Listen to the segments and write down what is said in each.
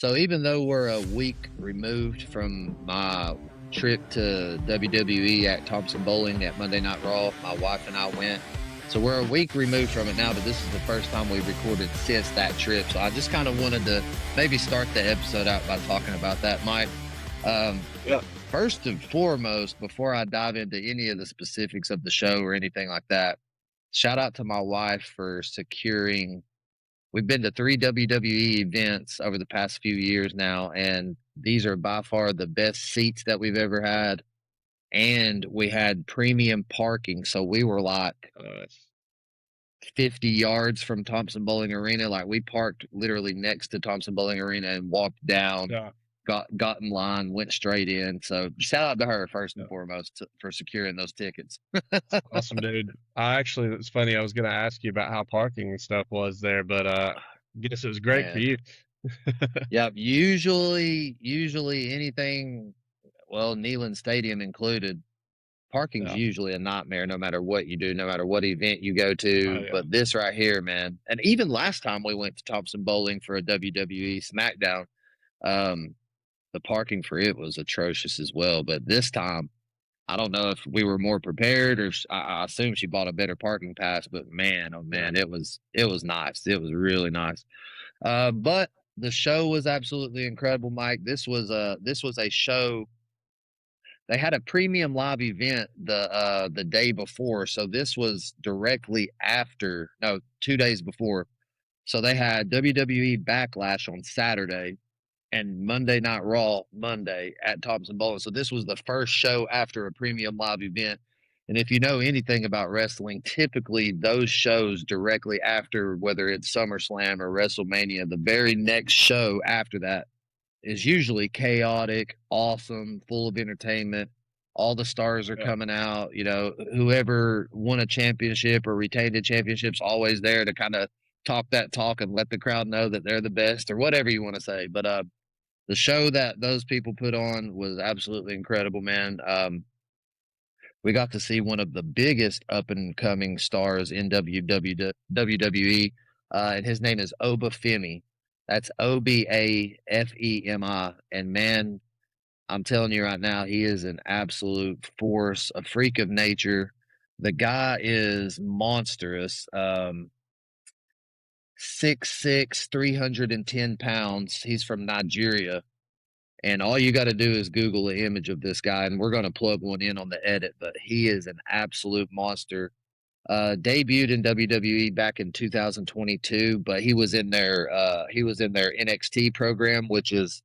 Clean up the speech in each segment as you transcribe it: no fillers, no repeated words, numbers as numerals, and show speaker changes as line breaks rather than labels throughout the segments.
So even though we're a week removed from my trip to WWE at Thompson-Boling at Monday Night Raw, my wife and I went. So we're a week removed from it now, but this is the first time we've recorded since that trip. So I just kind of wanted to maybe start the episode out by talking about that, Mike.
Yeah.
First and foremost, before I dive into any of the specifics of the show or anything like that, shout out to my wife for securing. We've been to 3 WWE events over the past few years now, and these are by far the best seats that we've ever had. And we had premium parking, so we were like 50 yards from Thompson-Boling Arena. Like, we parked literally next to Thompson-Boling Arena and walked down,
Yeah.
got in line, went straight in. So shout out to her first and foremost for securing those tickets.
Awesome, dude. It's funny. I was going to ask you about how parking and stuff was there, but guess it was great for
Man.
you.
Yep. Usually anything, well, Neyland Stadium included, parking's
Yeah.
usually a nightmare no matter what you do, no matter what event you go to.
Oh, yeah.
But this right here, man, and even last time we went to Thompson-Boling for a WWE SmackDown, the parking for it was atrocious as well. But this time, I don't know if we were more prepared or I assume she bought a better parking pass. But man, oh man, it was nice. It was really nice. But the show was absolutely incredible, Mike. This was a show. They had a premium live event the day before, so this was directly after. No, 2 days before. So they had WWE Backlash on Saturday and Monday Night Raw Monday at Thompson-Boling. So this was the first show after a premium live event. And if you know anything about wrestling, typically those shows directly after, whether it's SummerSlam or WrestleMania, the very next show after that is usually chaotic, awesome, full of entertainment. All the stars are coming out. You know, whoever won a championship or retained a championship's always there to kind of talk that talk and let the crowd know that they're the best or whatever you want to say. But the show that those people put on was absolutely incredible, man. We got to see one of the biggest up and coming stars in WWE, and his name is Oba Femi. That's Obafemi. And man, I'm telling you right now, he is an absolute force, a freak of nature. The guy is monstrous. 6'6", 310 pounds. He's from Nigeria. And all you got to do is Google the image of this guy, and we're going to plug one in on the edit. But he is an absolute monster. Debuted in WWE back in 2022, but he was in their NXT program, which is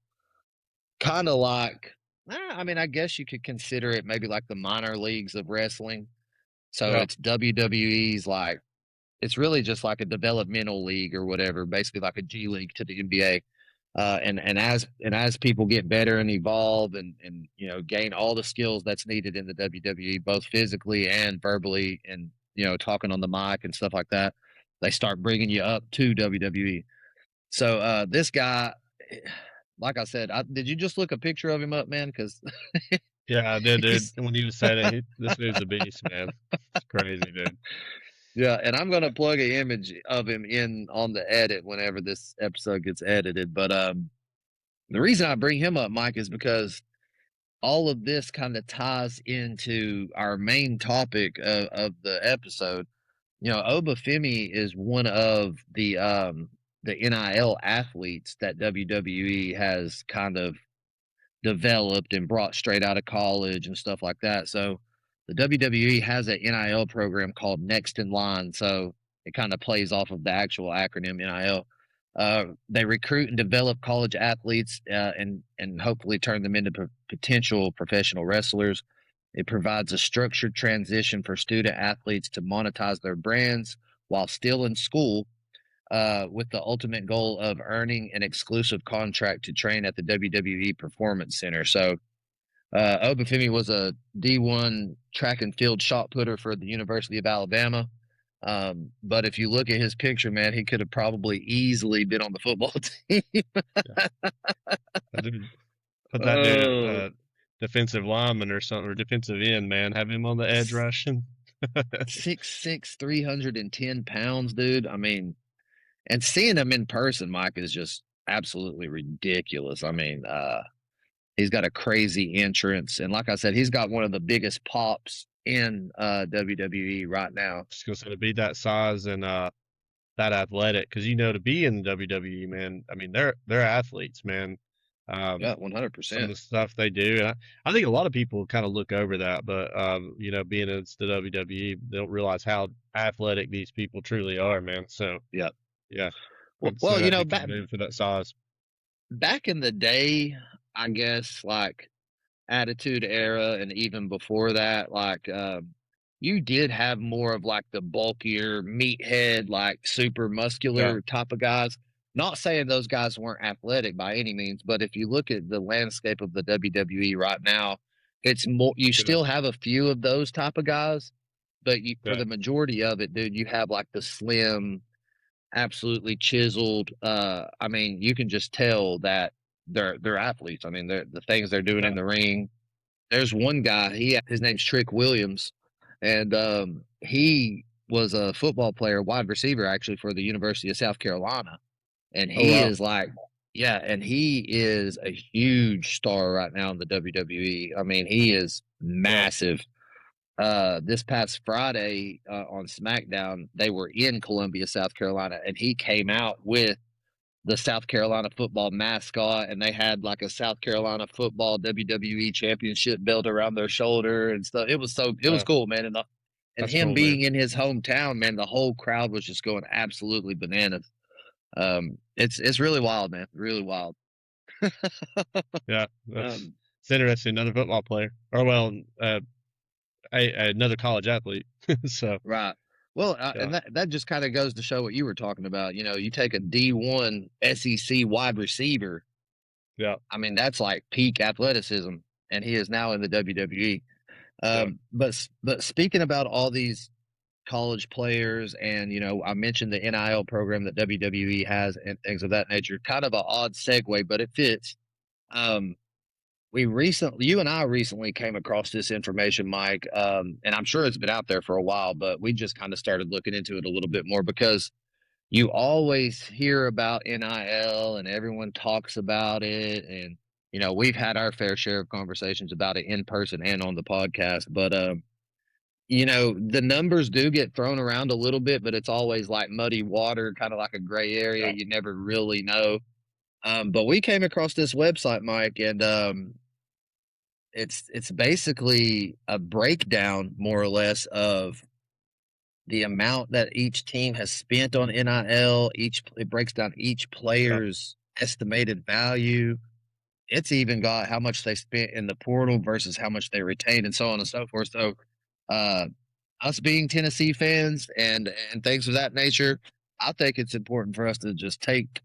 kind of like, I mean, I guess you could consider it maybe like the minor leagues of wrestling. So it's WWE's like, it's really just like a developmental league or whatever, basically like a G League to the NBA. And as people get better and evolve and you know gain all the skills that's needed in the WWE, both physically and verbally, and you know talking on the mic and stuff like that, they start bringing you up to WWE. So this guy, like I said, did you just look a picture of him up, man? Because
Yeah, I did, dude. When you said it, this dude's a beast, man. It's crazy, dude.
Yeah, and I'm gonna plug an image of him in on the edit whenever this episode gets edited. But the reason I bring him up, Mike, is because all of this kind of ties into our main topic of the episode. You know, Oba Femi is one of the NIL athletes that WWE has kind of developed and brought straight out of college and stuff like that. So the WWE has an NIL program called Next in Line. So it kind of plays off of the actual acronym NIL. They recruit and develop college athletes and hopefully turn them into potential professional wrestlers. It provides a structured transition for student athletes to monetize their brands while still in school, with the ultimate goal of earning an exclusive contract to train at the WWE Performance Center. So Oba Femi was a D1 track and field shot putter for the University of Alabama. But if you look at his picture, man, he could have probably easily been on the football team.
Put that dude at defensive lineman or something, or defensive end, man. Have him on the edge rushing.
6'6", 310 pounds, dude. I mean, and seeing him in person, Mike, is just absolutely ridiculous. I mean, he's got a crazy entrance, and like I said, he's got one of the biggest pops in WWE right now.
Just gonna say to be that size and that athletic, because to be in the WWE, man, I mean they're athletes, man. Um,
Yeah, one hundred
some of
percent.
the stuff they do, and I think a lot of people kind of look over that, but being in the WWE, they don't realize how athletic these people truly are, man. So
Yeah.
yeah,
Well,
I'd say
well,
that'd be kind of moving for that size.
back in the day, I guess like Attitude Era and even before that, like you did have more of like the bulkier meathead, like super
Yeah,
muscular type of guys. Not saying those guys weren't athletic by any means, but if you look at the landscape of the WWE right now, it's more you
yeah,
still have a few of those type of guys, but for
yeah,
the majority of it, dude, you have like the slim, absolutely chiseled. I mean, you can just tell that they're athletes. I mean, they're the things they're doing in
yeah.
the ring. There's one guy, his name's Trick Williams, and he was a football player, wide receiver actually for the University of South Carolina. And
Oh
he
wow,
is like, yeah, and he is a huge star right now in the WWE. I mean, he is
yeah,
massive. This past Friday on SmackDown, they were in Columbia, South Carolina, and he came out with the South Carolina football mascot, and they had like a South Carolina football WWE championship belt around their shoulder and stuff. It was
yeah.
cool, man. And
That's
him
cool, man.
being in his hometown, man, the whole crowd was just going absolutely bananas. It's really wild, man. Really wild.
Yeah, that's
Um,
it's interesting. Another football player, or well, another college athlete. So
right. Well,
yeah,
and that just kind of goes to show what you were talking about. You know, you take a D1 SEC wide receiver.
yeah,
I mean, that's like peak athleticism, and he is now in the WWE.
yeah,
But speaking about all these college players, and I mentioned the NIL program that WWE has and things of that nature. Kind of an odd segue, but it fits. Um, you and I recently came across this information, Mike, and I'm sure it's been out there for a while, but we just kind of started looking into it a little bit more because you always hear about NIL and everyone talks about it, and we've had our fair share of conversations about it in person and on the podcast, but the numbers do get thrown around a little bit, but it's always like muddy water, kind of like a gray area.
yeah,
You never really know. But we came across this website, Mike, and it's basically a breakdown, more or less, of the amount that each team has spent on NIL. It breaks down each
yeah,
player's estimated value. It's even got how much they spent in the portal versus how much they retained and so on and so forth. So, uh, us being Tennessee fans and things of that nature, I think it's important for us to just take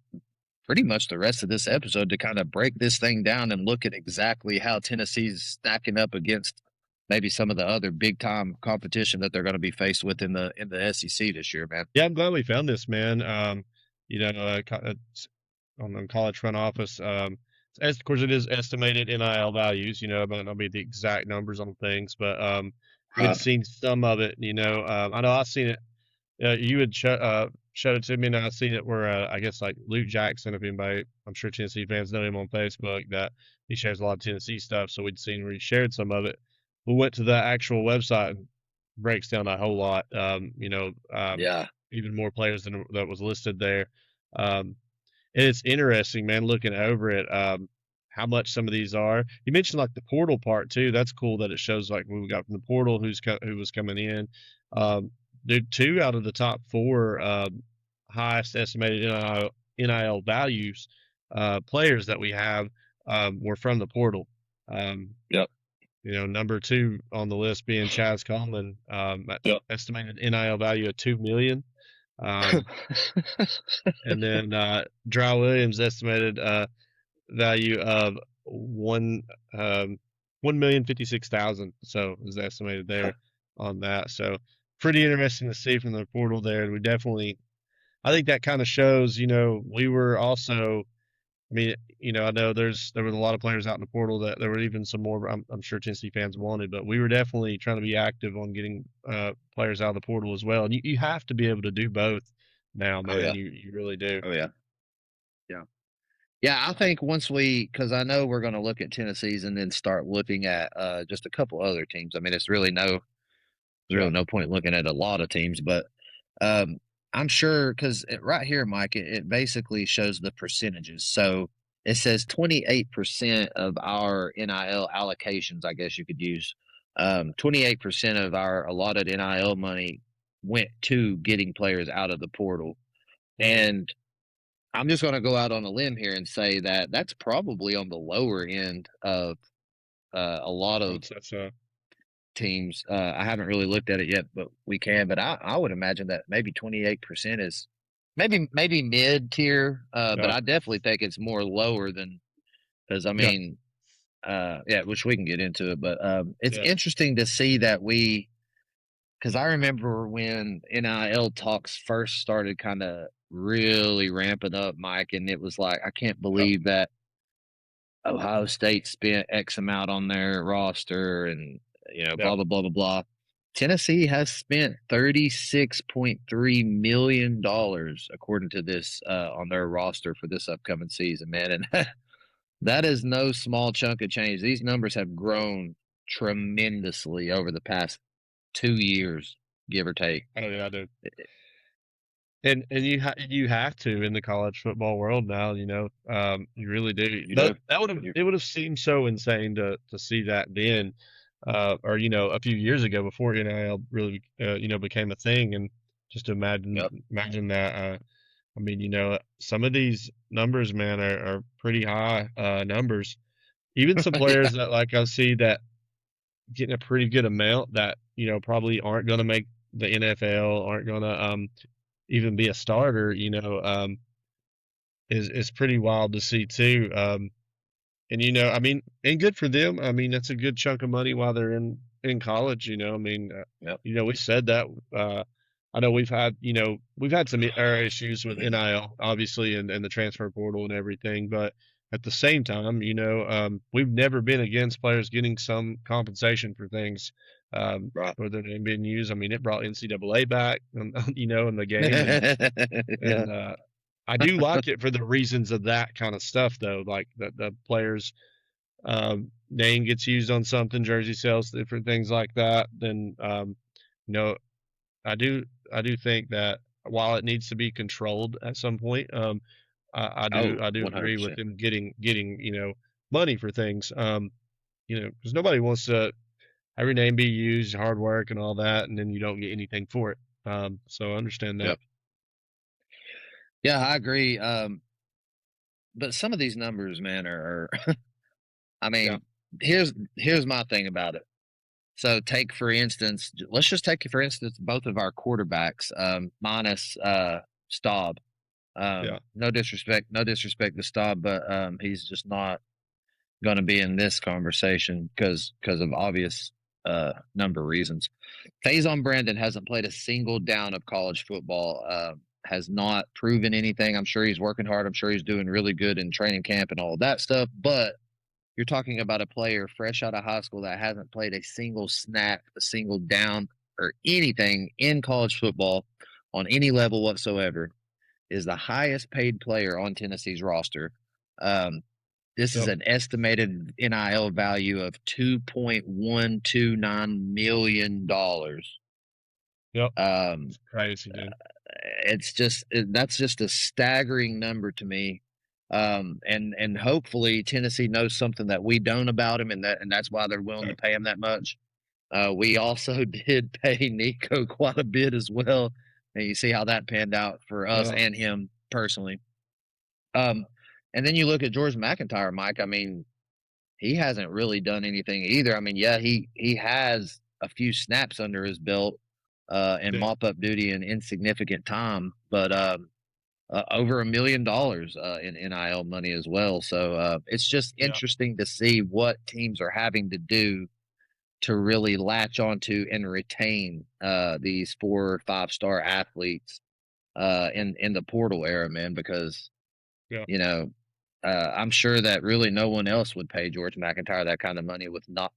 pretty much the rest of this episode to kind of break this thing down and look at exactly how Tennessee's stacking up against maybe some of the other big time competition that they're going to be faced with in the SEC this year, man.
yeah. I'm glad we found this, man. It's on the college front office. Of course, it is estimated NIL values. It might not be the exact numbers on things, but we had
Right.
seen some of it. I know I've seen it. You had showed it to me, and I've seen it where I guess like Luke Jackson, if anybody, I'm sure Tennessee fans know him on Facebook, that he shares a lot of Tennessee stuff. So we'd seen where he shared some of it. We went to the actual website and breaks down a whole lot.
Yeah.
Even more players than that was listed there. Um, and it's interesting, man, looking over it, how much some of these are. You mentioned like the portal part too. That's cool that it shows like when we got from the portal who was coming in. Um, Dude, two out of the top four highest estimated NIL values players that we have were from the portal. Um,
Yep.
Number two on the list being Chaz Coleman,
Yep.
estimated NIL value of 2 million. Um, and then Dry Williams estimated value of one 1,056,000. So is estimated there on that. So pretty interesting to see from the portal there. And I think that kind of shows, we were also, I mean, I know there was a lot of players out in the portal that there were even some more I'm sure Tennessee fans wanted, but we were definitely trying to be active on getting players out of the portal as well. And you have to be able to do both now,
Oh
man.
yeah.
You really do.
Oh yeah. Yeah. Yeah, I think once because I know we're going to look at Tennessee's and then start looking at just a couple other teams. I mean, there's
Yeah.
really no point looking at a lot of teams, but um, I'm sure because right here, Mike, it basically shows the percentages. So it says 28% of our NIL allocations, I guess you could use. 28% of our allotted NIL money went to getting players out of the portal.
Mhm.
And I'm just going to go out on a limb here and say that that's probably on the lower end of a lot of
That's
teams. I haven't really looked at it yet, but we can. But I would imagine that maybe 28% is maybe mid tier. But
yeah.
I definitely think it's more lower than because I
Yeah.
mean, yeah, which we can get into it. But it's
Yeah.
interesting to see that because I remember when NIL talks first started kind of really ramping up, Mike, and it was like I can't
Yeah.
believe that Ohio State spent X amount on their roster and,
Yeah.
blah, blah, blah, blah, blah. Tennessee has spent $36.3 million, according to this, on their roster for this upcoming season, man. And that is no small chunk of change. These numbers have grown tremendously over the past 2 years, give or take.
Oh yeah, I do. And you have to in the college football world now, you really do.
You
That
do.
that would have
You,
it would have seemed so insane to see that then, or a few years ago before NIL really became a thing, and just to
yep.
imagine that. I mean, some of these numbers, man, are pretty high numbers. Even some
Yeah.
players that like I see that getting a pretty good amount that probably aren't going to make the NFL, aren't going to even be a starter, is pretty wild to see too. And I mean, and good for them. I mean, that's a good chunk of money while they're in college. I mean,
Yep.
we said that. I know we've had some issues with NIL, obviously, and the transfer portal and everything, but at the same time, we've never been against players getting some compensation for things,
Right.
whether they've been used. I mean, it brought NCAA back, in the game,
Yeah.
and I do like it for the reasons of that kind of stuff, though. Like the players' name gets used on something, jersey sales, different things like that. Then, you know, I do I do think that while it needs to be controlled at some point,
Oh,
I do agree with
100%.
them getting money for things. Because nobody wants to have your name be used, hard work and all that, and then you don't get anything for it. So I understand that.
Yep. Yeah, I agree. But some of these numbers, man, are I
Yeah,
mean, here's my thing about it. So take for instance, let's just take for instance both of our quarterbacks, minus Staub.
yeah,
No disrespect to Staub, but he's just not going to be in this conversation because of obvious number of reasons. Faison Brandon hasn't played a single down of college football. Has not proven anything. I'm sure he's working hard. I'm sure he's doing really good in training camp and all of that stuff. But you're talking about a player fresh out of high school that hasn't played a single snap, a single down, or anything in college football on any level whatsoever. Is the highest paid player on Tennessee's roster. Um, this is
yep,
an estimated NIL value of $2.129 million.
yep.
Um,
It's crazy, dude.
that's just a staggering number to me. And hopefully Tennessee knows something that we don't about him, and that's why they're willing to pay him that much. We also did pay Nico quite a bit as well, and you see how that panned out for us
Yeah,
and him personally. Um, and then you look at George McIntyre, Mike. I mean, he hasn't really done anything either. I mean, yeah, he has a few snaps under his belt and
yeah,
mop up duty in insignificant time, but over $1 million in NIL money as well. So it's just
yeah,
interesting to see what teams are having to do to really latch onto and retain these 4 or 5 star athletes in the portal era, man. Because
yeah.
you know, I'm sure that really no one else would pay George McIntyre that kind of money with not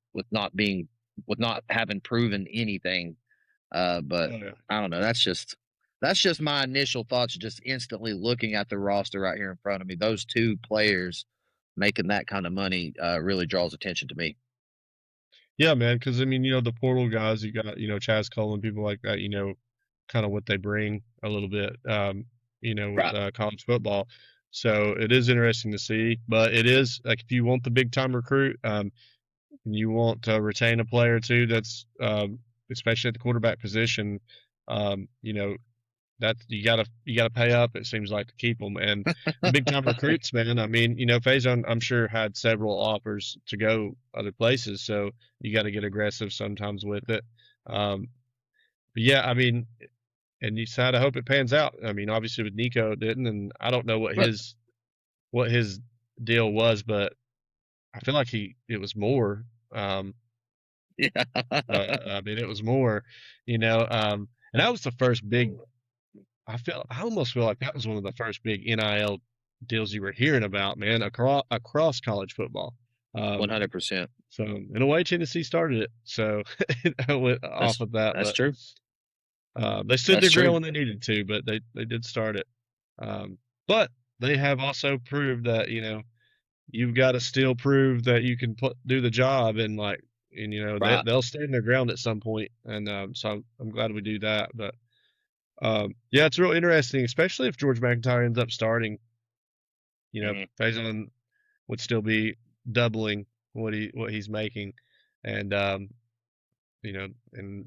having proven anything. But
Oh yeah.
I don't know. That's just That's just my initial thoughts, just instantly looking at the roster right here in front of me. Those two players making that kind of money really draws attention to me.
Yeah, man. Because I mean, the portal guys, you got Chaz Cole and people like that. Kind of what they bring a little bit. With
Right.
college football. So it is interesting to see, but it is like if you want the big time recruit, and you want to retain a player too. That's especially at the quarterback position. Um, you know, that you gotta pay up. It seems like to keep them, and the big time recruits, man. I mean, Faison, I'm sure had several offers to go other places, so you got to get aggressive sometimes with it. Um, but yeah, I mean, and you said I hope it pans out. I mean, obviously with Nico it didn't, and I don't know what his deal was, but I feel like it was more.
Yeah.
I mean, it was more, and that was the first big. I almost feel like that was one of the first big NIL deals you were hearing about, man, across college football. Um,
100%.
so in a way, Tennessee started it. So I went off
That's
of that,
that's
but
true.
they stood
That's
their ground
true.
when they needed to, but they did start it. But they have also proved that you've got to still prove that you can do the job, and
Right.
they'll stand their ground at some point, and so I'm glad we do that. But yeah, it's real interesting, especially if George McIntyre ends up starting.
Mhm.
Faison would still be doubling what he's making, and and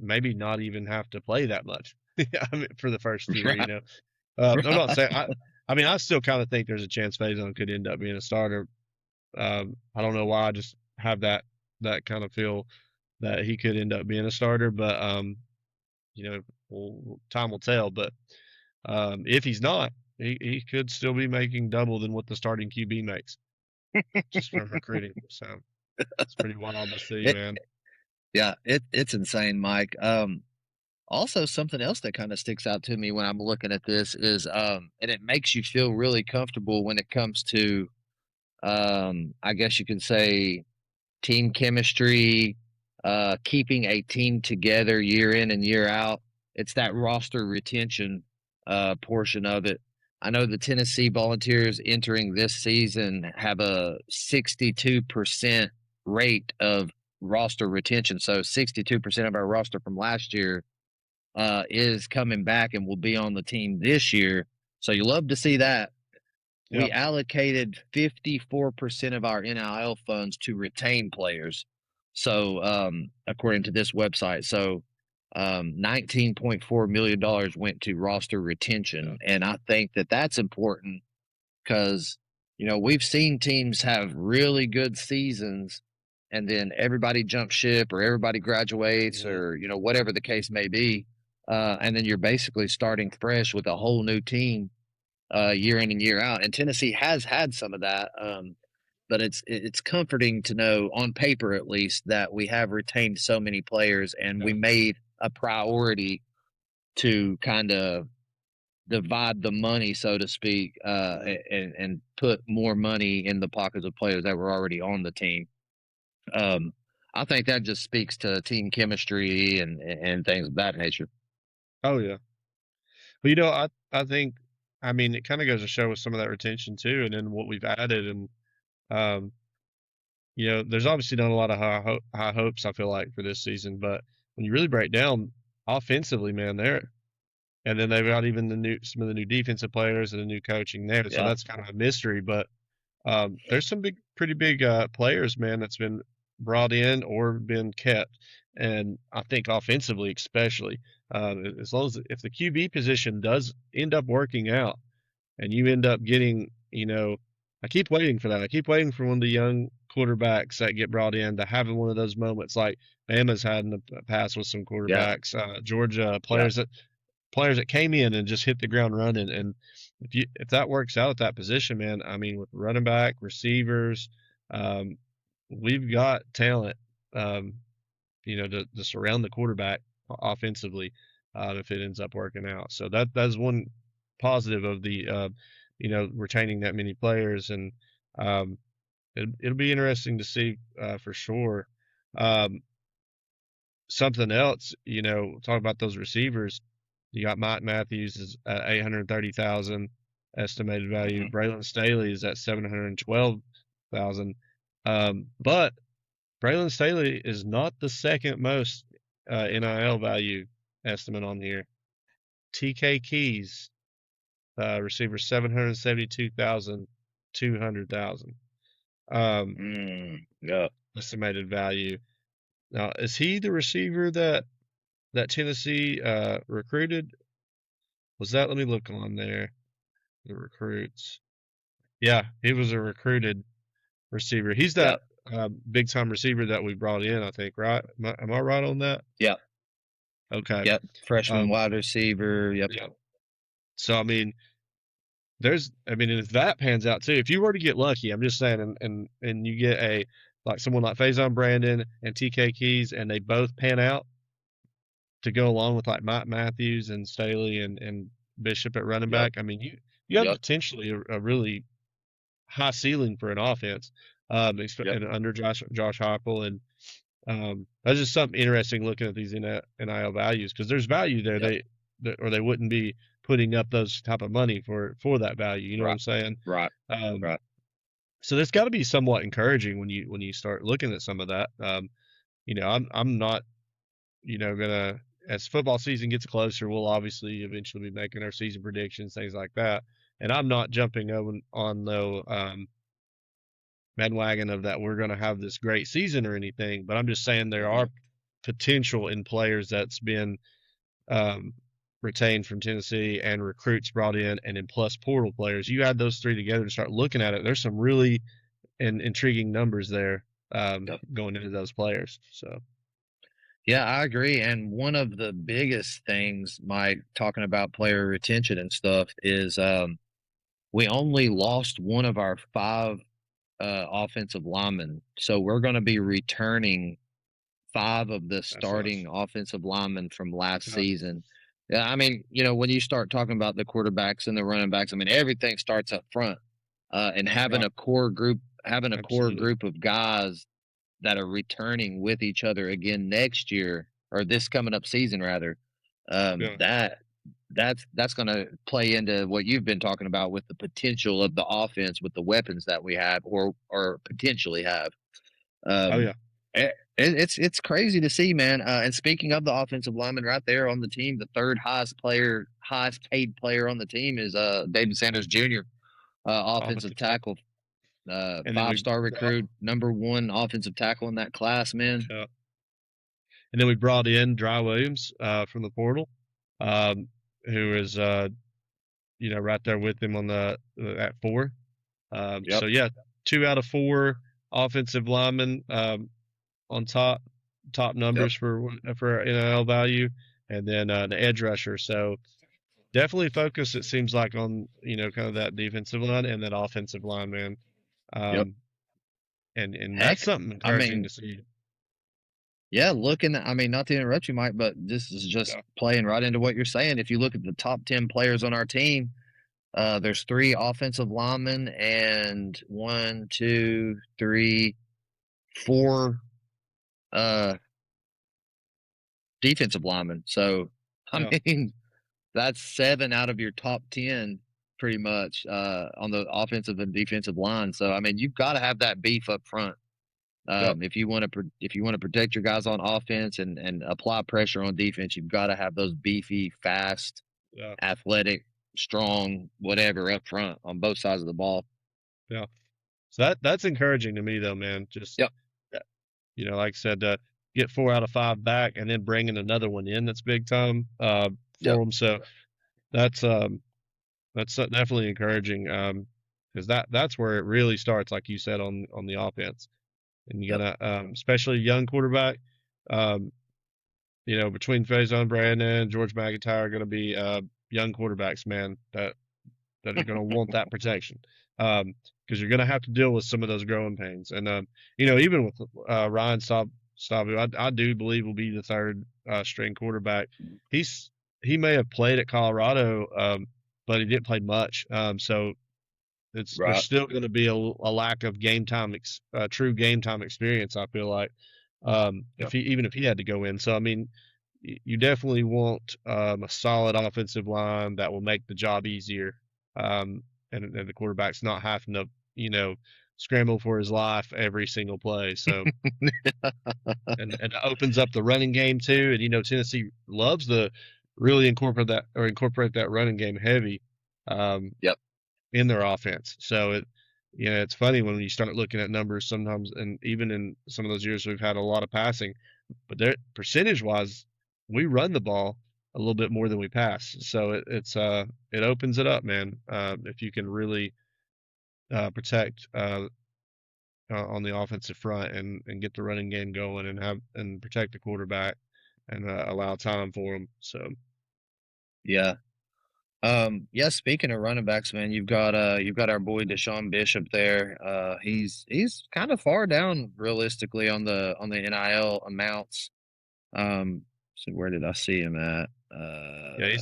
maybe not even have to play that much. I mean, for the first year,
Right.
I'm not
Right.
saying I mean, I still kind of think there's a chance Faison could end up being a starter. I don't know why. I just have that kind of feel that he could end up being a starter, but time will tell. But if he's not, he could still be making double than what the starting QB makes just from recruiting. So it's pretty wild to see,
It,
man.
yeah, it's insane, Mike. Also, something else that kind of sticks out to me when I'm looking at this is, and it makes you feel really comfortable when it comes to, I guess you can say, team chemistry, keeping a team together year in and year out. It's that roster retention portion of it. I know the Tennessee Volunteers entering this season have a 62% rate of roster retention. So 62% of our roster from last year is coming back and will be on the team this year. So you love to see that.
Yeah.
We allocated 54% of our NIL funds to retain players. So, according to this website, so $19.4 million went to roster
Yeah.
retention. And I think that that's important because, we've seen teams have really good seasons and then everybody jumps ship or everybody graduates
Mhm.
or, whatever the case may be. And then you're basically starting fresh with a whole new team year in and year out. And Tennessee has had some of that, but it's comforting to know, on paper at least, that we have retained so many players, and we
Yeah.
made a priority to kind of divide the money, so to speak,
Mhm.
and put more money in the pockets of players that were already on the team. Um, I think that just speaks to team chemistry and things of that nature.
Oh yeah. Well, I think, I mean, it kind of goes to show with some of that retention too, and then what we've added, and um, there's obviously not a lot of high hopes, I feel like, for this season, but when you really break down offensively, man, and then they've got even some of the new defensive players and the new coaching there, so
Yeah,
that's kind of a mystery. But there's some pretty big players, man, that's been brought in or been kept, and I think offensively, especially, as long as if the QB position does end up working out, and you end up getting, I keep waiting for that. I keep waiting for one of the young quarterbacks that get brought in to have one of those moments like Bama's had in the past with some
yeah,
quarterbacks, Georgia
yeah,
players that came in and just hit the ground running. And if that works out at that position, man, I mean, with running back, receivers, um, we've got talent, um, to surround the quarterback offensively, if it ends up working out. So that's one positive of the retaining that many players, and um, it'll be interesting to see for sure. Um, Something else, talk about those receivers. You got Mike Matthews is at 830,000 estimated value. Braylon Staley is at 712,000. But Braylon Staley is not the second most NIL value estimate on here. TK Keys, receiver 772,000, 200,000
Yeah.
estimated value. Now, is he the receiver that Tennessee recruited? Was that? Let me look on there. The recruits. Yeah, he was a recruited receiver. He's that
Yep.
big time receiver that we brought in, I think, right? Am I right on that?
Yep.
Okay.
Yep. Freshman
Um,
wide receiver. Yep.
yeah. So I mean, if that pans out too, if you were to get lucky, I'm just saying, and you get someone like Faison Brandon and TK Keys, and they both pan out to go along with like Mike Matthews and Staley and Bishop at running
Yep.
back. I mean, you have
Yep.
potentially a really high ceiling for an offense,
Yep.
and under Josh Heupel, and that's just something interesting looking at these NIL values because there's value there.
Yep.
Or they wouldn't be putting up those type of money for that value. You know what
Right.
I'm saying?
Right.
Um,
Right.
so that's got to be somewhat encouraging when you start looking at some of that. I'm not gonna as football season gets closer, we'll obviously eventually be making our season predictions, things like that. And I'm not jumping on no bandwagon of that we're going to have this great season or anything, but I'm just saying there are potential in players that's been um, retained from Tennessee and recruits brought in, and in plus portal players. You add those three together and start looking at it. There's some really intriguing numbers there
Yep.
going into those players. So
Yeah, I agree. And one of the biggest things, Mike, talking about player retention and stuff, is we only lost one of our five offensive linemen. So we're going to be returning five of the
that sucks.
starting offensive linemen from last
Yeah,
season. Yeah, I mean, when you start talking about the quarterbacks and the running backs, I mean, everything starts up front. And
right.
having a core
Absolutely.
group of guys that are returning with each other again next year or this coming up season rather,
Yeah.
that's going to play into what you've been talking about with the potential of the offense with the weapons that we have or potentially have.
Oh
Um,
yeah.
it's crazy to see, man. And speaking of the offensive lineman, right there on the team, the third highest paid player on the team is David Sanders Jr., offensive
Offensive tackle.
tackle,
And then
5-star recruit, number one offensive tackle in that class, man.
uh, and then we brought in Dry Williams from the portal, um, who is right there with him on the at four.
Yep,
So yeah, 2 out of 4 offensive linemen on top
yep,
numbers for NIL value, and then the edge rusher. So definitely focus. It seems like on kind of that defensive line and that offensive line, man.
yep.
Um, and that's
Heck,
something
I
encouraging
mean,
to see.
yeah, I mean, not to interrupt you, Mike, but this is just
Yeah,
playing right into what you're saying. If you look at the top 10 players on our team, there's 3 offensive linemen and 1, 2, 3, 4 uh, defensive linemen. So, I
yeah,
mean, that's 7 out of your top 10 pretty much on the offensive and defensive line. So, I mean, you've got to have that beef up front.
yeah,
If you want to protect your guys on offense and apply pressure on defense, you've got to have those beefy, fast,
yeah,
athletic, strong, whatever up front on both sides of the ball.
yeah. So that's encouraging to me though, man. Just
Yep.
uh, like I said, get 4 out of 5 back, and then bringing another one in that's big time for
Yep.
them. So that's definitely encouraging because that's where it really starts, like you said on the offense, and you
Yep.
gotta especially young quarterback. Um, between Faison Brandon and George McIntyre are going to be young quarterbacks, man, that are going to want that protection. Because you're going to have to deal with some of those growing pains. And, even with Ryan Stavu, I do believe will be the third string quarterback. He may have played at Colorado, but he didn't play much. So there's
Right.
still going to be a lack of true game time experience. I feel like
Yep.
even if he had to go in. So I mean, you definitely want a solid offensive line that will make the job easier, and the quarterback's not having to, you know, scramble for his life every single play. So and it opens up the running game too. And Tennessee loves to really incorporate that running game heavy um,
Yep.
in their offense. So it's funny when you start looking at numbers sometimes, and even in some of those years we've had a lot of passing, but there percentage wise, we run the ball a little bit more than we pass. So it opens it up, man. If you can really protect on the offensive front and get the running game going and protect the quarterback and allow time for him. So
Yeah. Yeah, speaking of running backs, man, you've got our boy Deshaun Bishop there. He's kind of far down realistically on the NIL amounts. So where did I see him at?
yeah,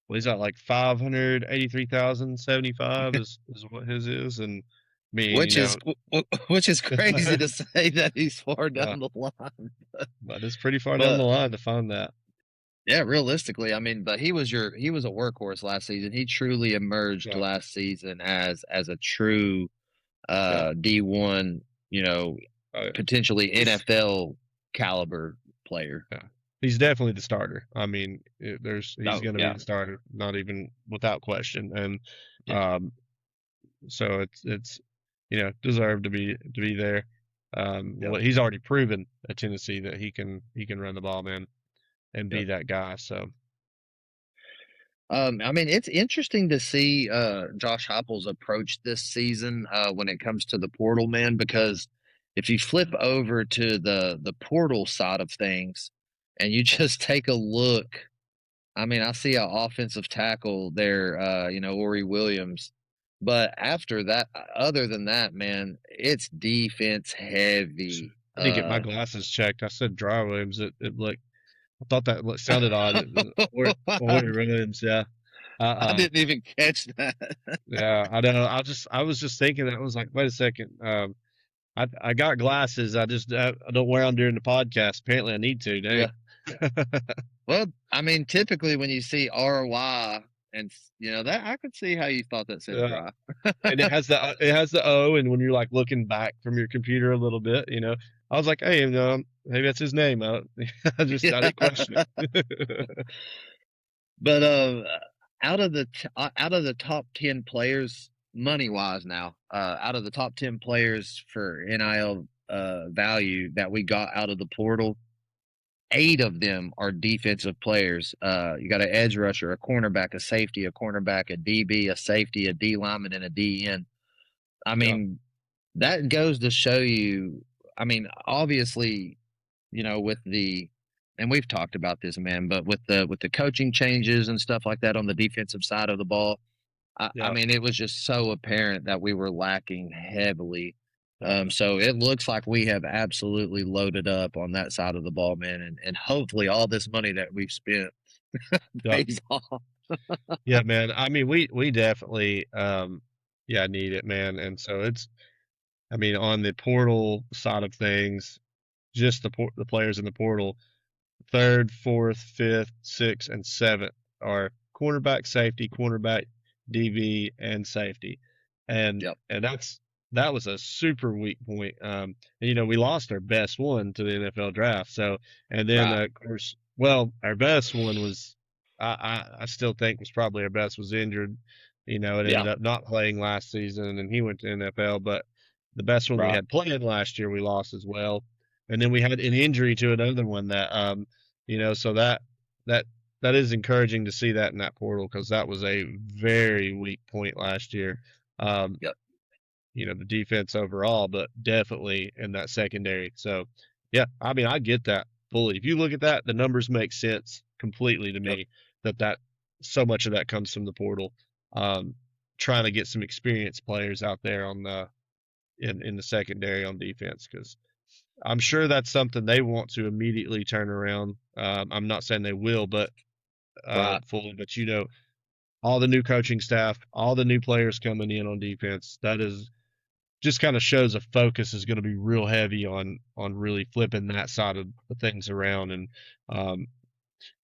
he's at like 583,075 is what his is, and I mean,
Which is which is crazy to say that he's far
yeah,
down the line.
but it's pretty far down the
But
line to find that.
yeah, realistically, I mean, but he was a workhorse last season. He truly emerged
Yeah,
last season as a true
yeah,
D1, you know,
uh,
potentially
he's
NFL caliber player.
yeah, he's definitely the starter. I mean, he's
Oh,
going to be
yeah.
the starter, not even without question, and
Yeah.
um, so it's deserved to be there.
Yep.
He's already proven at Tennessee that he can run the ball, man, and be
Yep.
that guy. So
I mean, it's interesting to see Josh Heupel's approach this season when it comes to the portal, man, because if you flip over to the portal side of things and you just take a look, I mean, I see an offensive tackle there, Ori Williams. But after that, other than that, man, it's defense heavy.
I need to get my glasses checked. I said Dry Williams. It like I thought that sounded odd. Or Williams, yeah.
I
Uh-uh.
didn't even catch that.
Yeah, I know. I was just thinking that. I was like, wait a second. I got glasses. I don't wear them during the podcast. Apparently, I need to. Dang.
Yeah. Well, I mean, typically when you see RY and that I could see how you thought that said
Yeah.
dry.
And it has the O, and when you're like looking back from your computer a little bit, I was like, hey, maybe that's his name. I
Yeah.
didn't question it.
But out of the top 10 players money wise now, out of the top 10 players for NIL value that we got out of the portal, 8 of them are defensive players. You got an edge rusher, a cornerback, a safety, a cornerback, a DB, a safety, a D lineman, and a DN. I
Yeah,
mean, that goes to show you. I mean, obviously, with and we've talked about this, man, but with the coaching changes and stuff like that on the defensive side of the ball, I
yeah,
mean, it was just so apparent that we were lacking heavily.
yeah,
So it looks like we have absolutely loaded up on that side of the ball, man, and hopefully all this money that we've spent
yeah,
pays off.
yeah, man. I mean, we definitely, yeah, need it, man. And so I mean, on the portal side of things, just the players in the portal. Third, fourth, fifth, sixth, and seventh are cornerback, safety, cornerback, DB, and safety.
Yep.
And that was a super weak point. And we lost our best one to the NFL draft. So and then
Right.
of course, well, our best one was I still think was probably our best was injured. It
Yeah.
ended up not playing last season, and he went to NFL. But the best one we
Right.
had playing last year, we lost as well. And then we had an injury to another one that so that that is encouraging to see that in that portal because that was a very weak point last year. Um,
Yep.
the defense overall, but definitely in that secondary. So, yeah, I mean, I get that fully. If you look at that, the numbers make sense completely to
Yep.
me that so much of that comes from the portal. Um, Trying to get some experienced players out there on the in the secondary on defense because I'm sure that's something they want to immediately turn around. I'm not saying they will, but
Right.
fully. But all the new coaching staff, all the new players coming in on defense. That is just kind of shows a focus is going to be real heavy on really flipping that side of the things around. And um,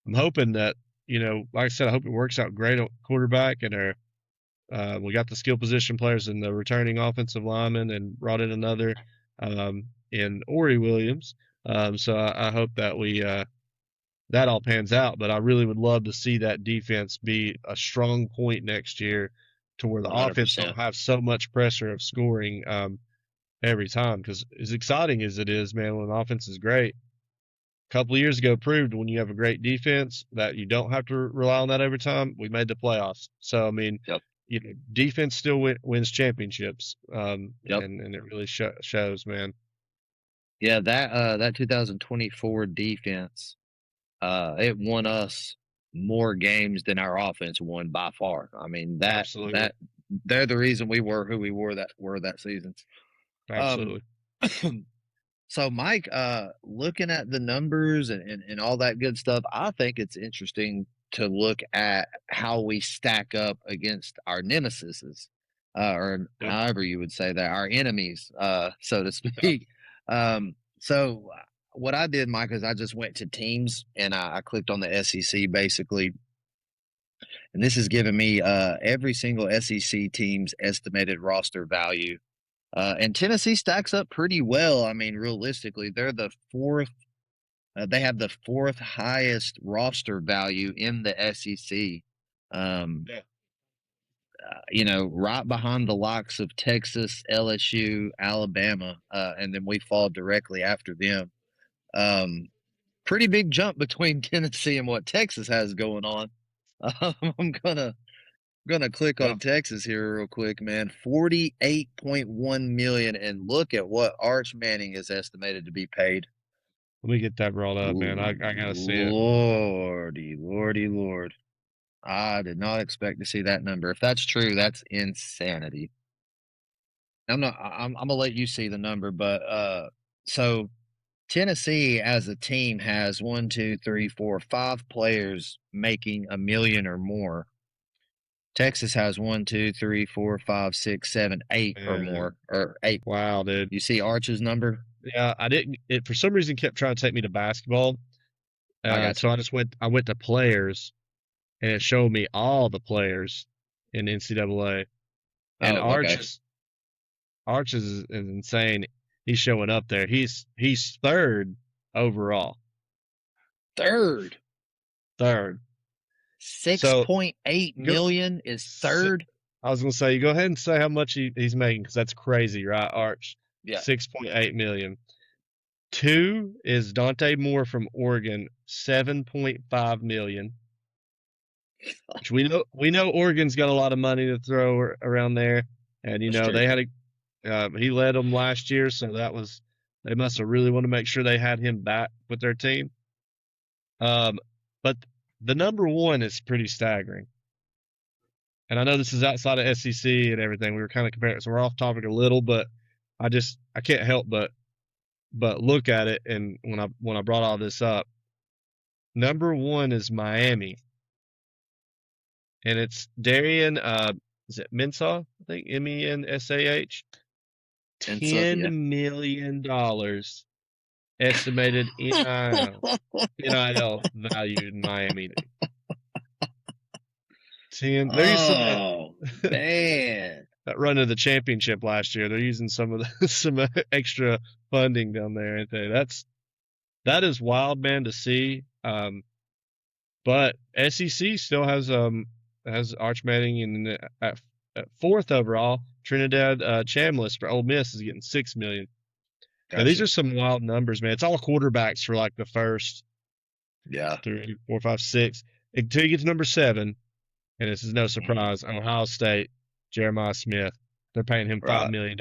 I'm hoping that, like I said, I hope it works out great at quarterback, and we got the skill position players and the returning offensive lineman, and brought in another in Ori Williams. So I hope that that all pans out. But I really would love to see that defense be a strong point next year, to where the offense
100%.
don't have so much pressure of scoring every time. Because as exciting as it is, man, when the offense is great, a couple of years ago proved when you have a great defense that you don't have to rely on that every time. We made the playoffs. So, I mean,
Yep.
Defense still wins championships,
Yep.
and it really shows, man.
Yeah, that 2024 defense, it won us more games than our offense won by far. I mean,
Absolutely,
they're the reason we were who we were that season. Um,
absolutely.
so Mike, looking at the numbers and all that good stuff, I think it's interesting to look at how we stack up against our nemesises, or
Yep,
however you would say that, our enemies, so to
yep.
speak. So what I did, Mike, is I just went to teams and I clicked on the SEC basically, and this has given me every single SEC team's estimated roster value. And Tennessee stacks up pretty well. I mean, realistically, they're the fourth. They have the fourth highest roster value in the SEC. Um,
Yeah.
right behind the likes of Texas, LSU, Alabama, and then we fall directly after them. Um, Pretty big jump between Tennessee and what Texas has going on. I'm gonna click
Yeah.
on Texas here real quick, man. 48.1 million, and look at what Arch Manning is estimated to be paid.
Let me get that brought up, man. I gotta see it.
Lordy, lordy, lord. I did not expect to see that number. If that's true, that's insanity. I'm gonna let you see the number, but so Tennessee as a team has one, two, three, four, five players making a million or more. Texas has one, two, three, four, five, six, seven, eight or
Man,
more, or eight.
wow, dude.
You see Arch's number?
Yeah, I didn't. It for some reason kept trying to take me to basketball.
I got
So
you.
I just went. I went to players, and it showed me all the players in NCAA. And
Oh, okay.
Arch is insane. He's showing up there. He's third overall.
Third.
Third. So
6.8
go.
million is third.
I was gonna say, you go ahead and say how much he's making, because that's crazy, right? Arch,
Yeah.
6.8 million. Two is Dante Moore from Oregon, 7.5 million. Which we know Oregon's got a lot of money to throw around there, and
That's true.
they had he led them last year, so they must have really want to make sure they had him back with their team. But the number one is pretty staggering. And I know this is outside of SEC and everything. We were kind of comparing, so we're off topic a little, but I can't help but look at it. And when I brought all this up, number one is Miami, and it's Darian. Is it Mensah? I think Mensah.
And so, yeah.
$10 million estimated NIL value in Miami. 10. They're using that
Oh, man.
that run to the championship last year. They're using some of the some extra funding down there, ain't they? That is wild, man, to see. But SEC still has Arch Manning at fourth overall. Trinidad Chambliss for Ole Miss is getting 6 million. Now these
Gotcha.
are some wild numbers, man. It's all quarterbacks for like the first
Yeah.
3, 4, 5, 6 until you get to number 7. And this is no
Mhm.
surprise. Ohio State, Jeremiah Smith. They're paying him
Right.
$5 million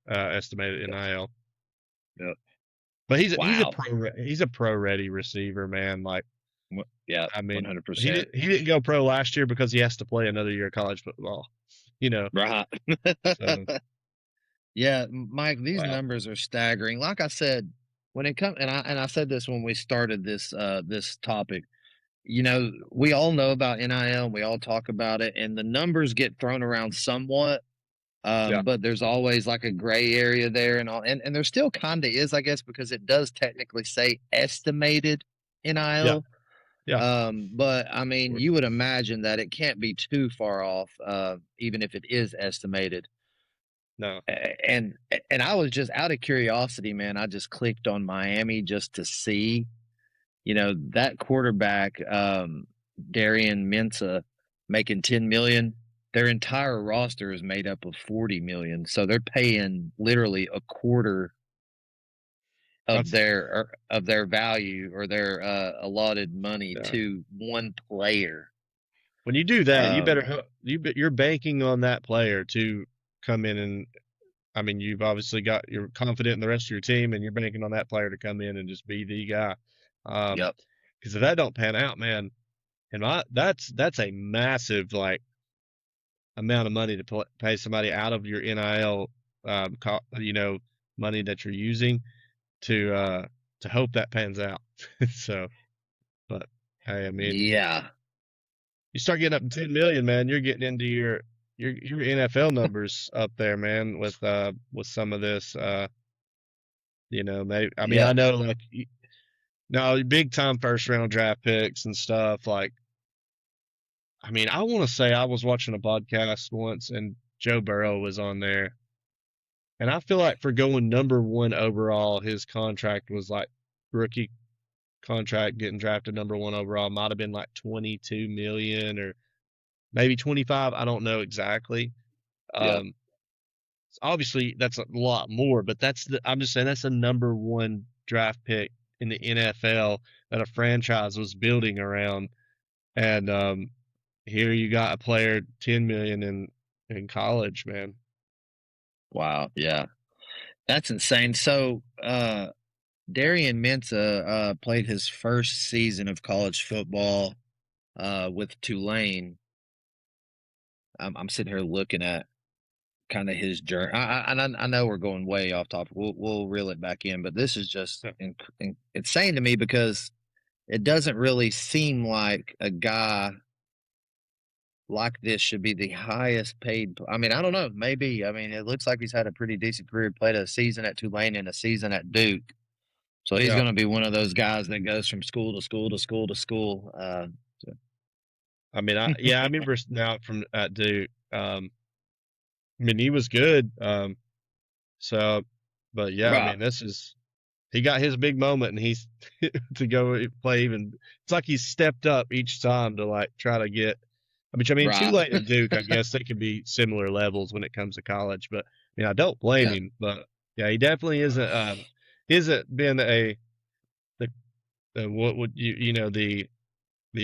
estimated
Yep.
NIL.
Yep.
But
Wow.
he's a pro ready receiver, man. Like,
Yeah.
I mean,
100%.
he didn't go pro last year because he has to play another year of college football. You know,
Right.
so
Yeah, Mike, these
wow.
numbers are staggering. Like I said, when it comes, and I said this when we started this topic. We all know about NIL, and we all talk about it, and the numbers get thrown around somewhat.
Yeah.
But there's always like a gray area there and all, and there still kind of is, I guess, because it does technically say estimated
Yeah.
NIL.
Yeah.
But I
Of
mean,
course.
you would imagine that it can't be too far off, even if it is estimated.
No.
And I was just out of curiosity, man. I just clicked on Miami just to see, that quarterback, Darian Mensa, making 10 million. Their entire roster is made up of 40 million. So they're paying literally a quarter
That's
of their value or their allotted money
yeah.
to one player.
When you do that, you
Um,
better you're banking on that player to come in and I mean, you're confident in the rest of your team, and you're banking on that player to come in and just be the guy.
yep.
Because if that don't pan out, man, that's a massive like amount of money to pay somebody out of your NIL, money that you're using to hope that pans out. So, but hey, I mean,
Yeah.
you start getting up to 10 million, man, you're getting into your NFL numbers up there, man, with some of this. Maybe I mean I
Yeah.
know like no big time first round draft picks and stuff. Like I mean I want to say I was watching a podcast once and Joe Burrow was on there, and I feel like for going number one overall, his contract was like rookie contract getting drafted number one overall might have been like 22 million or maybe 25. I don't know exactly.
Yep.
Um, Obviously that's a lot more, but I'm just saying that's a number one draft pick in the NFL that a franchise was building around. And here you got a player 10 million in college, man.
Wow. Yeah. That's insane. So, Darian Mensa played his first season of college football with Tulane. I'm sitting here looking at kind of his journey. I know we're going way off topic. We'll reel it back in, but this is just
Yeah.
insane to me because it doesn't really seem like a guy like this should be the highest paid. I mean, I don't know. Maybe. I mean, it looks like he's had a pretty decent career. Played a season at Tulane and a season at Duke. So he's
Yeah.
going to be one of those guys that goes from school to school to school to school. So,
I mean, I remember now from at Duke. I mean, he was good. So, but yeah, I
right,
mean, he got his big moment and he's to go play even. It's like he's stepped up each time to like try to get. I mean,
right.
Tulane and Duke, I guess they could be similar levels when it comes to college, but I mean, I don't blame
Yeah,
him. But yeah, he definitely isn't been the, the what would the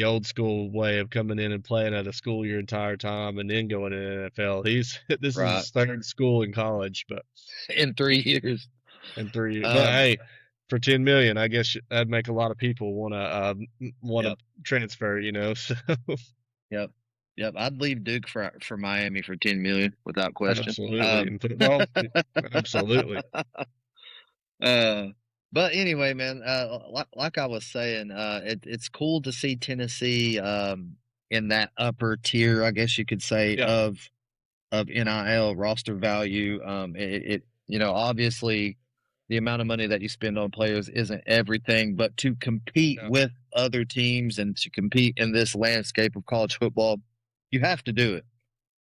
old school way of coming in and playing at a school your entire time and then going to the NFL. This is
right.
his third school in college, but
In 3 years.
in 3 years. But
Um,
hey, for 10 million, I guess that'd make a lot of people want to
yep,
transfer. So
yep, yep. I'd leave Duke for Miami for 10 million without question.
absolutely in football, absolutely.
Uh, but anyway, man, like I was saying, it's cool to see Tennessee in that upper tier, I guess you could say,
Yeah,
of NIL roster value. Obviously the amount of money that you spend on players isn't everything, but to compete
yeah.
with other teams and to compete in this landscape of college football, you have to do it.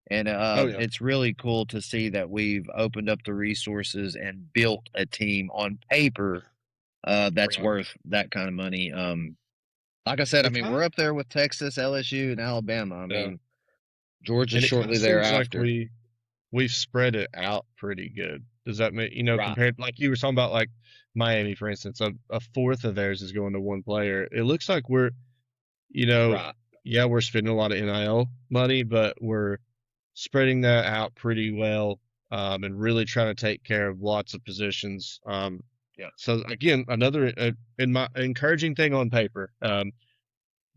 And
Oh yeah,
it's really cool to see that we've opened up the resources and built a team on paper that's
right.
worth that kind of money. Like I said, I
It
mean,
kind
we're up there with Texas, LSU, and Alabama. I
yeah,
mean, Georgia
and it kind of
shortly
seems like
thereafter.
we've spread it out pretty good. Does that make
Right,
compared like you were talking about like Miami, for instance, a fourth of theirs is going to one player. It looks like you know,
right.
yeah, we're spending a lot of NIL money, but we're spreading that out pretty well, and really trying to take care of lots of positions.
Yeah,
So again, another in my encouraging thing on paper.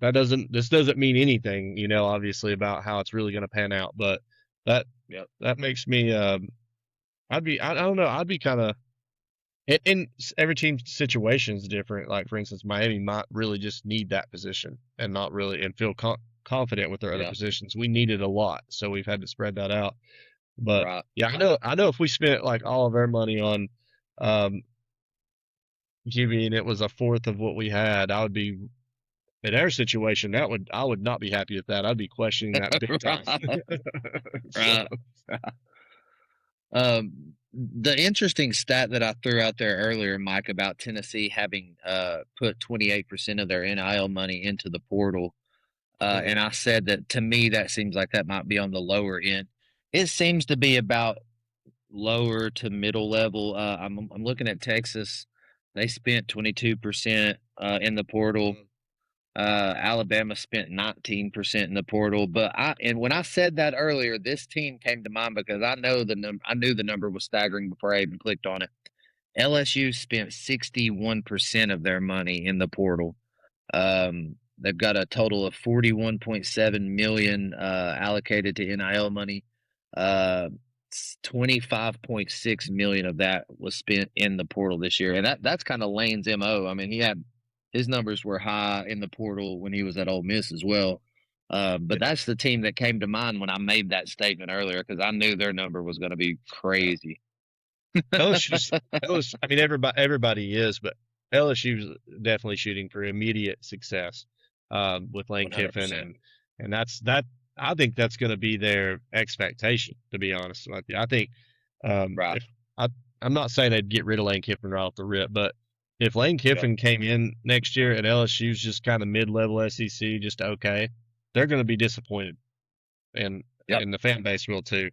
This doesn't mean anything, obviously about how it's really going to pan out, but that
yep,
that makes me I don't know, I'd be kind of every team's situation is different. Like for instance, Miami might really just need that position and not really and feel confident with their other
yeah,
positions. We needed a lot, so we've had to spread that out. But
Right.
yeah, I know if we spent like all of our money on um QB and it was a fourth of what we had, I would be in our situation, I would not be happy with that. I'd be questioning that big time.
Right.
So
Right. The interesting stat that I threw out there earlier, Mike, about Tennessee having put 28% of their NIL money into the portal,
mhm.
and I said that to me that seems like that might be on the lower end. It seems to be about lower to middle level. I'm looking at Texas; they spent 22% in the portal.
Mhm.
Alabama spent 19% in the portal, but when I said that earlier, this team came to mind because I knew the number was staggering before I even clicked on it. LSU spent 61% of their money in the portal. They've got a total of 41.7 million allocated to NIL money. Uh, 25.6 million of that was spent in the portal this year, and that's kind of Lane's mo. I mean, he had his numbers were high in the portal when he was at Ole Miss as well. But
Yeah.
that's the team that came to mind when I made that statement earlier because I knew their number was going to be
Yeah.
crazy.
LSU's LSU, I mean everybody is, but LSU's definitely shooting for immediate success with Lane Kiffin
100%.
and that I think that's going to be their expectation, to be honest with you. I think
Right.
if I I'm not saying they'd get rid of Lane Kiffin right off the rip, but if Lane
Yep.
Kiffin came in next year and LSU's just kind of mid-level SEC, just okay, they're going to be disappointed, and
Yep.
the fan base will too.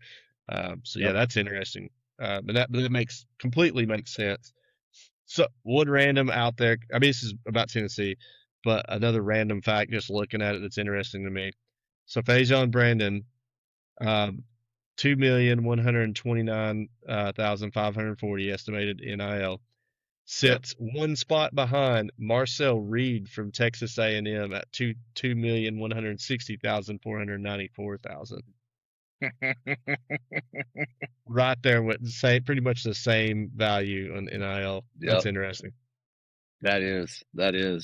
So yeah,
Yep.
that's interesting. But that makes sense. So one random out there. I mean, this is about Tennessee, but another random fact, just looking at it, that's interesting to me. So Faison Brandon, 2,129,540 estimated NIL,
Yep.
sits one spot behind Marcel Reed from Texas A&M at 2,160,494,000. Right there with the same, pretty much the same value on NIL. That's
Yep.
interesting.
That is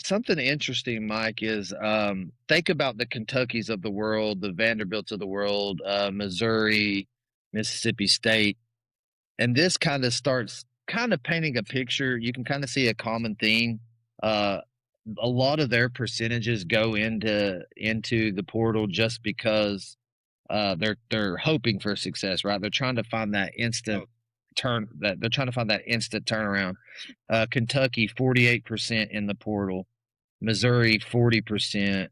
something interesting, Mike, is think about the Kentuckys of the world, the Vanderbilts of the world, Missouri, Mississippi State. And this kind of starts kind of painting a picture. You can kind of see a common theme. Uh, a lot of their percentages go into the portal just because they're hoping for success, right? They're trying to find that instant
Oh,
they're trying to find that instant turnaround. Kentucky 48% in the portal, Missouri 40%,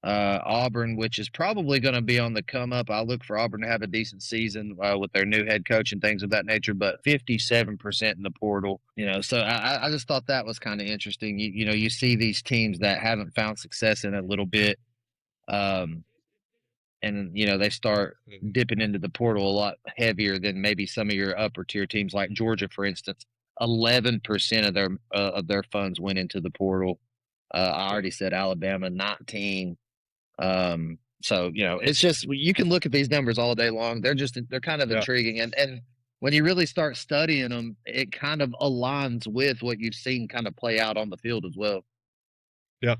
Auburn, which is probably going to be on the come up. I look for Auburn to have a decent season with their new head coach and things of that nature, but 57% in the portal. So I just thought that was kind of interesting. You see these teams that haven't found success in a little bit. Um, and they start
mhm.
dipping into the portal a lot heavier than maybe some of your upper tier teams like Georgia, for instance. 11% of their funds went into the portal. I
Yeah,
already said Alabama 19. So it's just you can look at these numbers all day long. They're kind of
yeah,
intriguing, and when you really start studying them, it kind of aligns with what you've seen kind of play out on the field as well.
yeah.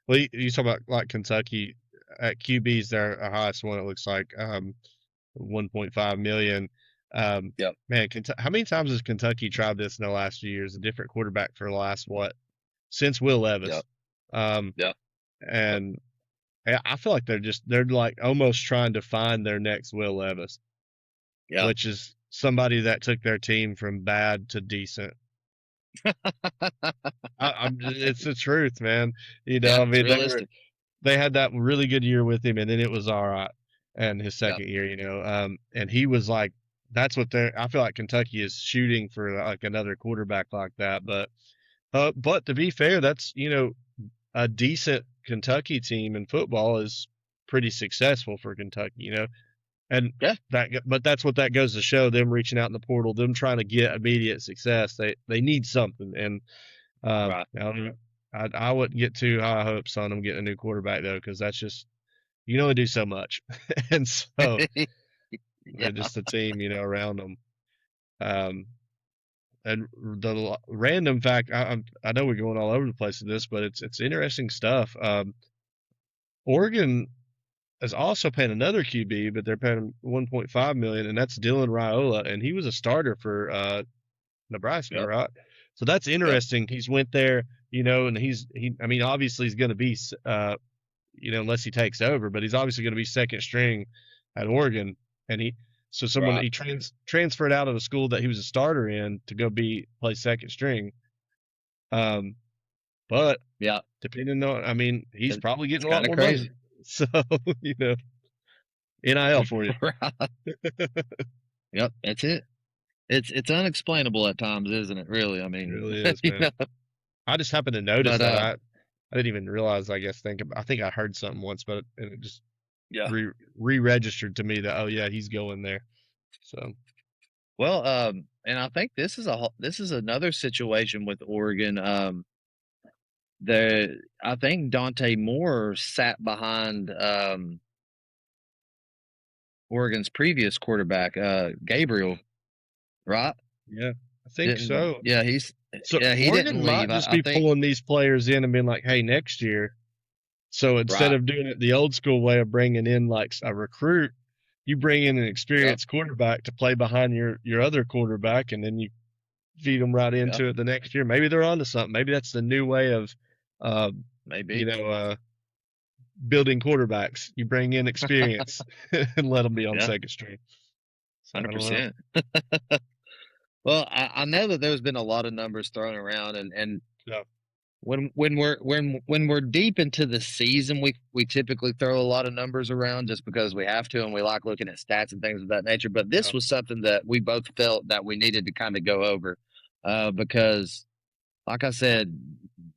Well, you talk about like Kentucky at QB's their highest one. It looks like 1.5 million.
Yep.
Man, how many times has Kentucky tried this in the last few years? A different quarterback for the last what since Will Levis.
Yep.
Um,
Yep. Yep.
and I feel like they're like almost trying to find their next Will Levis,
Yep.
which is somebody that took their team from bad to decent. It's the truth, man.
Yeah.
I
It's
mean,
realistic.
they had that really good year with him, and then it was all right. And his
Yep.
second year, and he was like, that's what they're. I feel like Kentucky is shooting for like another quarterback like that. But to be fair, that's a decent Kentucky team in football is pretty successful for Kentucky, and
Yeah.
but that's what that goes to show. Them reaching out in the portal, them trying to get immediate success. They need something, and
Right.
I don't know. I wouldn't get too high hopes on them getting a new quarterback though, because that's just you can only do so much, and so
Yeah.
just the team around them. Um, and the random fact, I know we're going all over the place with this, but it's interesting stuff. Oregon. is also paying another QB, but they're paying him 1.5 million, and that's Dylan Raiola, and he was a starter for Nebraska,
Yep.
right? So that's
Yep.
interesting. He's went there, and I mean, obviously he's going to be, unless he takes over, but he's obviously going to be second string at Oregon, and
Right.
he transferred out of a school that he was a starter in to go play second string. But
Yeah.
depending on, I mean, he's probably
It's
getting a lot
kind of
more money.
crazy.
So, NIL for you.
Right. Yep. That's it. It's unexplainable at times, isn't it? Really. I
It
mean,
really is,
you
man.
know,
I just happened to notice
but
that. I didn't even realize, I guess, I think I heard something once, but and it just
yeah.
re-registered to me that, oh yeah, he's going there. So,
Well, and I think this is another situation with Oregon. I think Dante Moore sat behind Oregon's previous quarterback, Gabriel, right?
yeah, I think so. So
He didn't
Oregon
leave.
might just
I
be
think
pulling these players in and being like, hey, next year. So instead
right.
of doing it the old school way of bringing in like a recruit, you bring in an
Yep.
experienced quarterback to play behind your other quarterback, and then you feed them right
Yep.
into it the next year. Maybe they're onto something. Maybe that's the new way of, uh, you
Maybe.
know, uh, building quarterbacks. You bring in experience and let them be on
Yeah.
second string. So I don't know.
100%. Well, I know that there's been a lot of numbers thrown around, and
Yeah,
when we're deep into the season, we typically throw a lot of numbers around just because we have to, and we like looking at stats and things of that nature. But
yeah,
this was something that we both felt that we needed to kind of go over, because, like I said,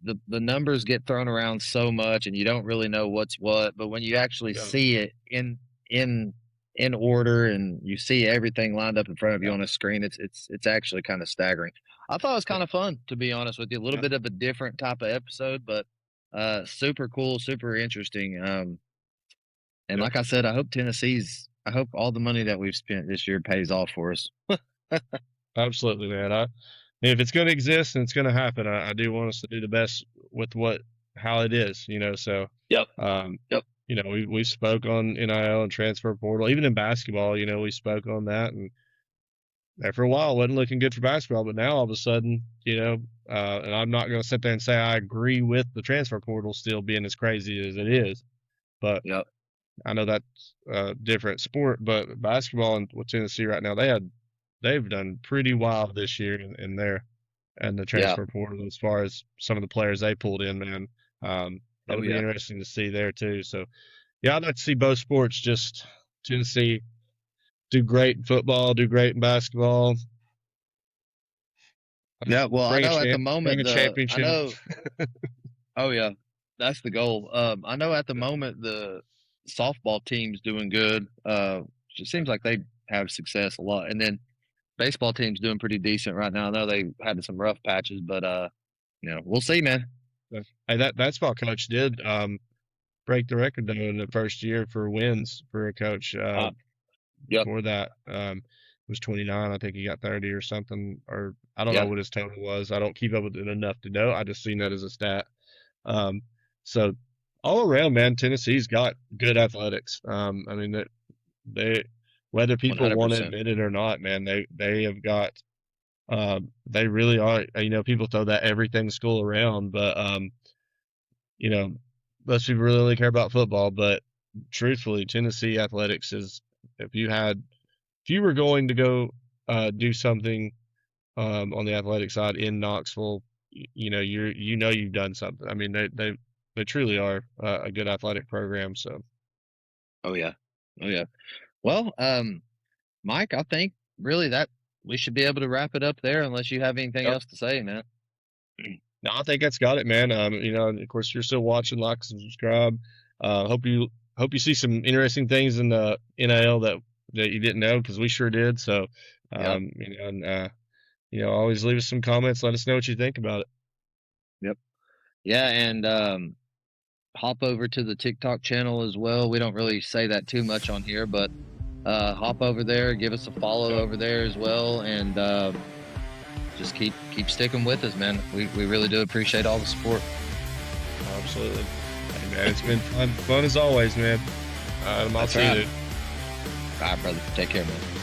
the numbers get thrown around so much, and you don't really know what's what. But when you actually
yeah,
see it in in order, and you see everything lined up in front of you
yeah,
on a screen, it's actually kind of staggering. I thought it was kind of fun, to be honest with you. A little
yeah,
bit of a different type of episode, but super cool, super interesting. And
yeah.
like I said, I hope all the money that we've spent this year pays off for us.
Absolutely, man. If it's going to exist and it's going to happen, I do want us to do the best with how it is, So,
Yep.
um,
Yep.
we spoke on NIL and transfer portal, even in basketball, we spoke on that, and there for a while it wasn't looking good for basketball, but now all of a sudden, and I'm not going to sit there and say I agree with the transfer portal still being as crazy as it is, but
Yep.
I know that's a different sport. But basketball and with Tennessee right now, they've done pretty wild this year in there and the
Yeah.
transfer portal as far as some of the players they pulled in, man.
Oh
That'll be
yeah.
interesting to see there too. So yeah, I'd like to see both sports, just Tennessee do great in football, do great in basketball,
Yeah. Well, I know at the
bring
moment
a championship.
Oh yeah, that's the goal. I know at the
Yeah,
moment the softball team's doing good. It seems like they have success a lot, and then baseball team's doing pretty decent right now. I know they had some rough patches, but we'll see, man.
yeah. Hey, that basketball coach did break the record though in the first year for wins for a coach.
Uh, yep,
Before that, it was 29. I think he got 30 or something, or I don't know
yeah,
what his total was. I don't keep up with it enough to know. I just seen that as a stat. Um, so all around, man, Tennessee's got good athletics. I mean that they, whether people want to
100%.
admit it or not, man, they have got. They really are. People throw that everything school around, but you know, most people really only care about football. But truthfully, Tennessee athletics is, if you were going to go do something on the athletic side in Knoxville, you've done something. I mean, they truly are a good athletic program. So
Oh yeah, oh yeah. Well, Mike, I think really that we should be able to wrap it up there, unless you have anything
yep.
else to say, man.
No, I think that's got it, man. And of course, you're still watching, like and subscribe. Hope you see some interesting things in the NIL that you didn't know, because we sure did. So,
Yep,
and always leave us some comments. Let us know what you think about it.
yep, yeah, and hop over to the TikTok channel as well. We don't really say that too much on here, but hop over there, give us a follow
Yep,
over there as well, and just keep sticking with us, man. We really do appreciate all the support.
absolutely. Hey, man, it's been fun as always, man. I'll
That's
see you,
right.
dude.
All right, brother. Take care, man.